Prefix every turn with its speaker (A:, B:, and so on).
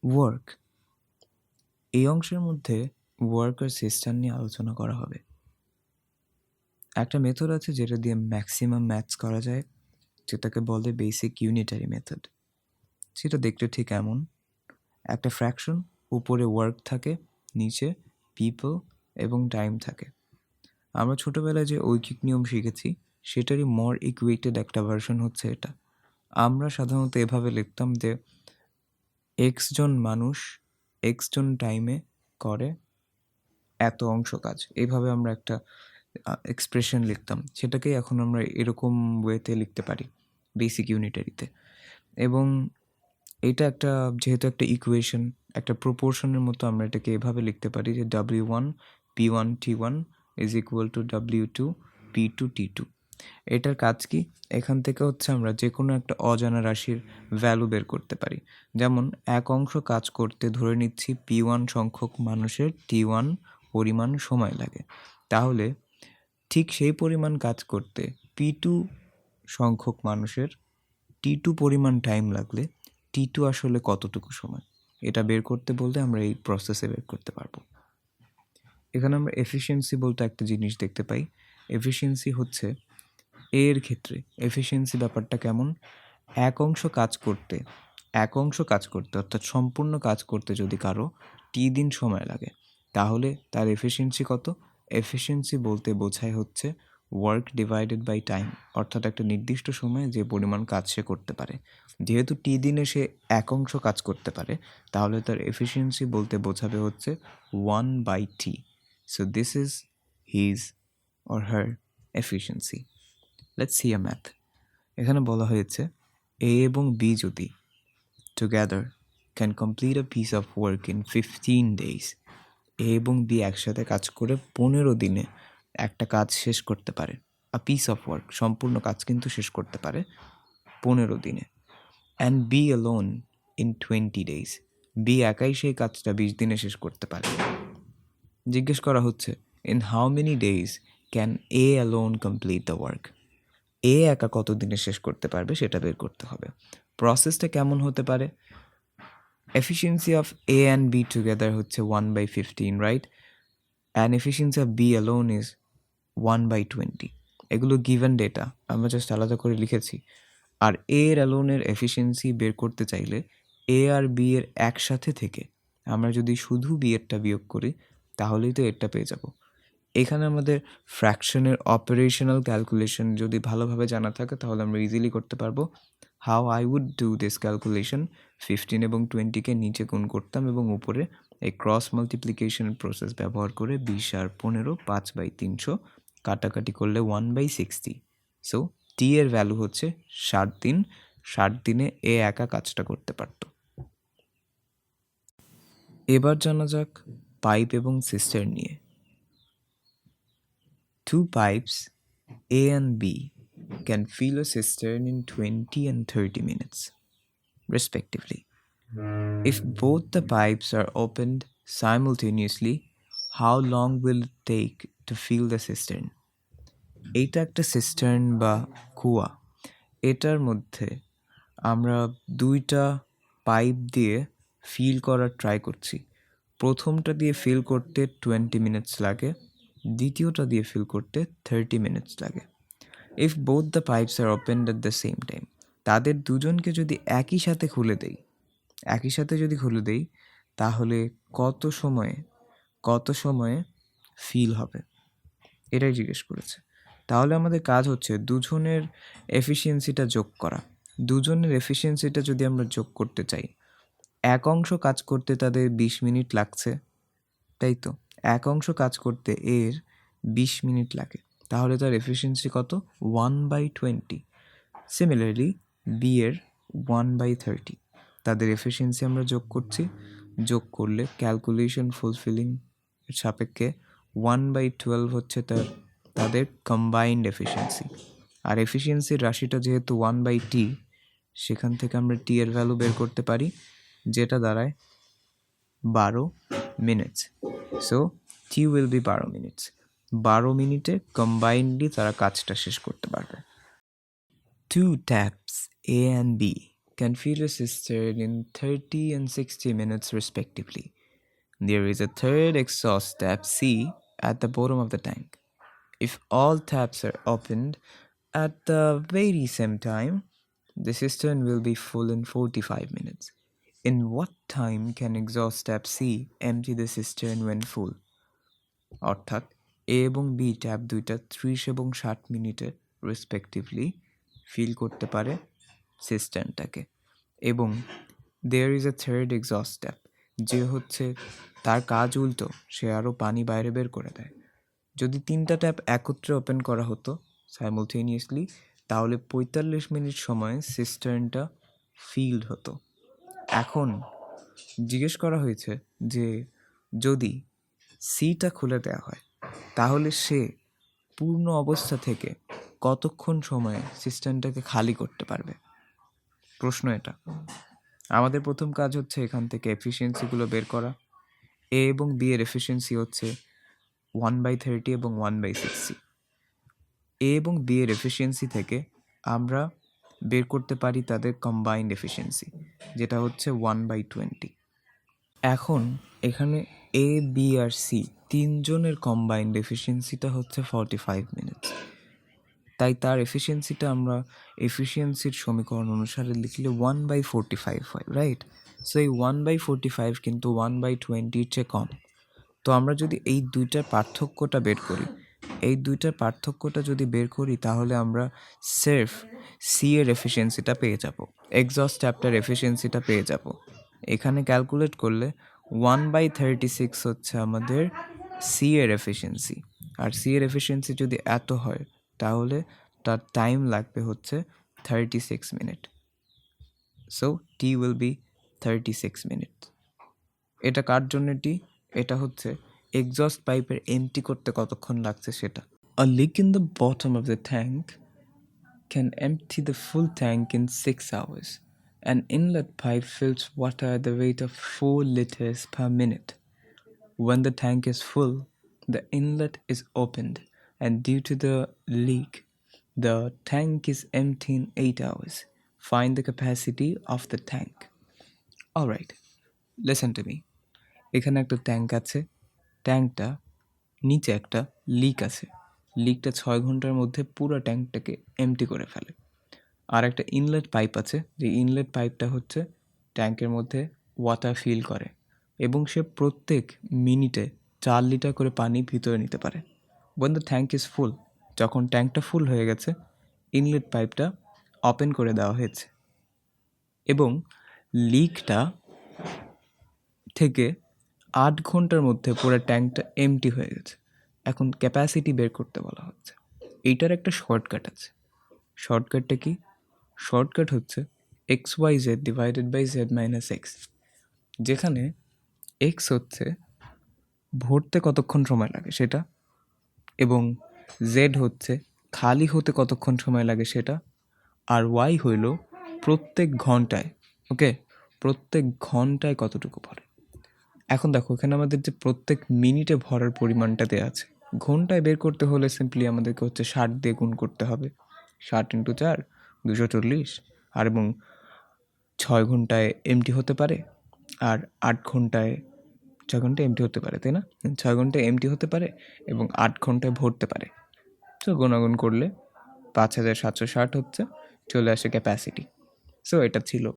A: Work, এই অংশের মধ্যে ওয়ার্ক আর সিস্টেম নিয়ে আলোচনা করা হবে। একটা মেথড আছে যেটা দিয়ে ম্যাক্সিমাম ম্যাথস করা যায়, যেটাকে বলে বেসিক ইউনিটারি মেথড। সেটা দেখতে ঠিক এমন: একটা ফ্র্যাকশন, উপরে ওয়ার্ক থাকে, নিচে পিপল এবং টাইম থাকে। আমরা ছোটোবেলায় যে ঐকিক নিয়ম শিখেছি সেটারই মোর ইকুয়েটেড একটা ভার্সন হচ্ছে এটা। আমরা সাধারণত এভাবে লিখতাম যে এক্স জন মানুষ এক্স জন টাইমে করে এত অংশ কাজ। এইভাবে আমরা একটা এক্সপ্রেশন লিখতাম, সেটাকেই এখন আমরা এরকম ওয়েতে লিখতে পারি বেসিক ইউনিটারিতে। এবং এটা একটা, যেহেতু একটা ইকুয়েশন, একটা প্রপোর্শনের মতো, আমরা এটাকে এভাবে লিখতে পারি যে W1 P1 T1 is equal to W2 P2 T2। এটার কাজ কি? এখান থেকে হচ্ছে আমরা যে কোনো একটা অজানা রাশির ভ্যালু বের করতে পারি। যেমন এক অংশ কাজ করতে ধরে নিচ্ছি P1 সংখ্যক মানুষের T1 পরিমাণ সময় লাগে, তাহলে ঠিক সেই পরিমাণ কাজ করতে P2 সংখ্যক মানুষের T2 পরিমাণ টাইম লাগলে T2 আসলে কতটুকু সময়, এটা বের করতে বলতে আমরা এই প্রসেসে বের করতে পারবো। এখানে আমরা এফিসিয়েন্সি বলতে একটা জিনিস দেখতে পাই। এফিসিয়েন্সি হচ্ছে এর ক্ষেত্রে এফিসিয়েন্সি ব্যাপারটা কেমন? এক অংশ কাজ করতে অর্থাৎ সম্পূর্ণ কাজ করতে যদি কারো টি দিন সময় লাগে, তাহলে তার এফিসিয়েন্সি কত? এফিসিয়েন্সি বলতে বোঝায় হচ্ছে ওয়ার্ক ডিভাইডেড বাই টাইম, অর্থাৎ একটা নির্দিষ্ট সময়ে যে পরিমাণ কাজ সে করতে পারে। যেহেতু টি দিনে সে এক অংশ কাজ করতে পারে, তাহলে তার এফিসিয়েন্সি বলতে বোঝাবে হচ্ছে 1/t। So this is his or her efficiency. Let's see a math. এখানে বলা হয়েছে এ এবং বি যদি together can complete a piece of work in 15 days, এ এবং বি একসাথে কাজ করে 15 দিনে একটা কাজ শেষ করতে পারে। আ পিস অফ ওয়ার্ক, সম্পূর্ণ কাজ কিন্তু শেষ করতে পারে 15 দিনে। And B alone in 20 days, B একাই সেই কাজটা 20 দিনে শেষ করতে পারে। জিজ্ঞেস করা হচ্ছে in how many days can A alone complete the work, A একা কত দিনে শেষ করতে পারবে সেটা বের করতে হবে। প্রসেসটা কেমন হতে পারে? Efficiency of A and B together হচ্ছে 1/15, right? And efficiency of B alone is 1/20। এগুলো গিভেন ডেটা, আমরা জাস্ট আলাদা করে লিখেছি। আর এ এর অ্যালোনের এফিসিয়েন্সি বের করতে চাইলে এ আর বি এর একসাথে থেকে আমরা যদি শুধু বি এরটা বিয়োগ করি, তাহলেই তো এরটা পেয়ে যাব। এখানে আমাদের ফ্র্যাকশনের অপারেশনাল ক্যালকুলেশন যদি ভালোভাবে জানা থাকে, তাহলে আমরা ইজিলি করতে পারবো। How I would do this calculation: 15 এবং 20কে নিচে গুণ করতাম এবং উপরে এই ক্রস মাল্টিপ্লিকেশন প্রসেস ব্যবহার করে 20 আর 15 5/300 কাটাকাটি করলে 1/60। সো টি এর ভ্যালু হচ্ছে 60 দিন। 60 দিনে এ একা কাজটা করতে পারত। এবার জানা যাক পাইপ এবং সিস্টার নিয়ে। Two pipes, A and B, can fill a cistern in 20 and 30 minutes, respectively. If both the pipes are opened simultaneously, how long will it take to fill the cistern? এইটা একটা cistern বা কুয়া। এটার মধ্যে আমরা দুইটা pipe দিয়ে feel করার ট্রাই করছি। প্রথমটা দিয়ে ফিল করতে 20 মিনিটস লাগে, দ্বিতীয়টা দিয়ে ফিল করতে 30 মিনিটস লাগে। If both the pipes are opened at the same time, তাদের দুজনকে যদি একই সাথে খুলে দেই, তাহলে কত সময়ে ফিল হবে, এটাই জিজ্ঞেস করেছে। তাহলে আমাদের কাজ হচ্ছে দুজনের এফিসিয়েন্সিটা যোগ করা। দুজনের এফিসিয়েন্সিটা যদি আমরা যোগ করতে চাই, এক অংশ কাজ করতে তাদের 20 মিনিট লাগছে, তাই তো? এক অংশ কাজ করতে এর 20 মিনিট লাগে, তাহলে তার এফিসিয়েন্সি কত? 1/20। সিমিলারলি বি এর 1/30। তাদের এফিসিয়েন্সি আমরা যোগ করছি, যোগ করলে ক্যালকুলেশন ফুলফিলিং এর সাপেক্ষে 1/12 হচ্ছে তাদের কম্বাইন্ড এফিসিয়েন্সি। আর এফিসিয়েন্সির রাশিটা যেহেতু 1/t, সেখান থেকে আমরা টি এর ভ্যালু বের করতে পারি, যেটা দাঁড়ায় 12 minutes. So T will be 12 minutes. 12 মিনিটে কম্বাইন্ডলি তারা কাজটা শেষ করতে পারবে। Two taps A and B can fill a cistern in 30 and 60 minutes respectively. There is a third exhaust tap C at the bottom of the tank. If all taps are opened at the very same time, the cistern will be full in 45 minutes. In what time can exhaust tap C empty the cistern when full? অর্থাৎ এ এবং B tab দুইটা 30 এবং 60 মিনিটে respectively feel করতে পারে সিস্টেমটাকে। এবং there is a third exhaust tap, যে হচ্ছে তার কাজ উল্টো, সে আরও পানি বাইরে বের করে দেয়। যদি তিনটা ট্যাপ একত্রে ওপেন করা হতো সাইমultaneously, তাহলে 45 মিনিট সময়ে সিস্টার্নটা ফিল্ড হতো। এখন জিজ্ঞেস করা হয়েছে যে যদি সিটা খুলে দেওয়া হয় তাহলে সে পূর্ণ অবস্থা থেকে কতক্ষণ সময়ে সিস্টেমটাকে খালি করতে পারবে। প্রশ্ন এটা। আমাদের প্রথম কাজ হচ্ছে এখান থেকে এফিসিয়েন্সিগুলো বের করা। এ এবং বি এর এফিসিয়েন্সি হচ্ছে 1/30 এবং 1/60। এ এবং বি এর এফিসিয়েন্সি থেকে আমরা বের করতে পারি তাদের কম্বাইন্ড এফিসিয়েন্সি, যেটা হচ্ছে 1/20। এখন এখানে এ বি আর সি তিনজনের কম্বাইন্ড এফিসিয়েন্সিটা হচ্ছে 45 মিনিটস। তাই তার এফিসিয়েন্সিটা আমরা এফিসিয়েন্সির সমীকরণ অনুসারে লিখলে 1/45 হয়, রাইট? সো এই 1/45 কিন্তু 1/20 চেয়ে কম। তো আমরা যদি এই দুইটার পার্থক্যটা বের করি, যদি বের করি তাহলে আমরা সির্ফ সি এর এফিসিয়েন্সিটা পেয়ে যাব, এক্সস্ট ট্যাপটার এফিসিয়েন্সিটা পেয়ে যাব। এখানে ক্যালকুলেট করলে 1/36 হচ্ছে আমাদের সি এর এফিসিয়েন্সি। আর সি এর এফিসিয়েন্সি যদি এত হয় তাহলে তার টাইম লাগবে হচ্ছে 36 minute. So T will be 36 minute. এটা কার জন্য টি? এটা হচ্ছে এক্সস্ট পাইপের এমটি করতে কতক্ষণ লাগছে সেটা। A leak in the bottom of the tank can empty the full tank in 6 hours. An inlet pipe fills water at the rate of 4 liters per minute. When the tank is full, the inlet is opened, and due to the leak, the tank is empty in 8 hours. Find the capacity of the tank. Alright, listen to me. এখানে একটা tank আছে, ট্যাঙ্কটা নিচে একটা leak আছে, লিকটা 6 ঘন্টার মধ্যে পুরো ট্যাঙ্কটাকে MT করে ফেলে। আর একটা ইনলেট পাইপ আছে, যে ইনলেট পাইপটা হচ্ছে ট্যাঙ্কের মধ্যে ওয়াটার ফিল করে এবং সে প্রত্যেক মিনিটে 4 লিটার করে পানি ভিতরে নিতে পারে। when the tank is full, যখন ট্যাঙ্কটা ফুল হয়ে গেছে, ইনলেট পাইপটা ওপেন করে দেওয়া হয়েছে এবং লিকটা থেকে 8 ঘন্টার মধ্যে পুরো ট্যাঙ্কটা এমটি হয়ে গেছে। এখন ক্যাপাসিটি বের করতে বলা হচ্ছে। এইটার একটা শর্টকাট আছে। শর্টকাটটা কি? শর্টকাট হচ্ছে XYZ divided by Z minus x, যেখানে এক্স হচ্ছে ভরতে কতক্ষণ সময় লাগে সেটা, এবং জেড হচ্ছে খালি হতে কতক্ষণ সময় লাগে সেটা, আর ওয়াই হইল প্রত্যেক ঘন্টায়, ওকে, প্রত্যেক ঘন্টায় কতটুকু ভরে। এখন দেখো এখানে আমাদের যে প্রত্যেক মিনিটে ভরার পরিমাণটা দেওয়া আছে, ঘন্টায় বের করতে হলে সিম্পলি আমাদেরকে হচ্ছে 60 দিয়ে গুণ করতে হবে। 60 × 4 240, আর এবং 6 ঘন্টায় এমটি হতে পারে, আর 8 ঘন্টায় 6 ঘন্টায় এমটি হতে পারে, তাই না? 6 ঘন্টায় এমটি হতে পারে এবং 8 ঘন্টায় ভরতে পারে। সো গুণাগুণ করলে 5760 হচ্ছে, চলে আসে ক্যাপাসিটি। সো এটা ছিল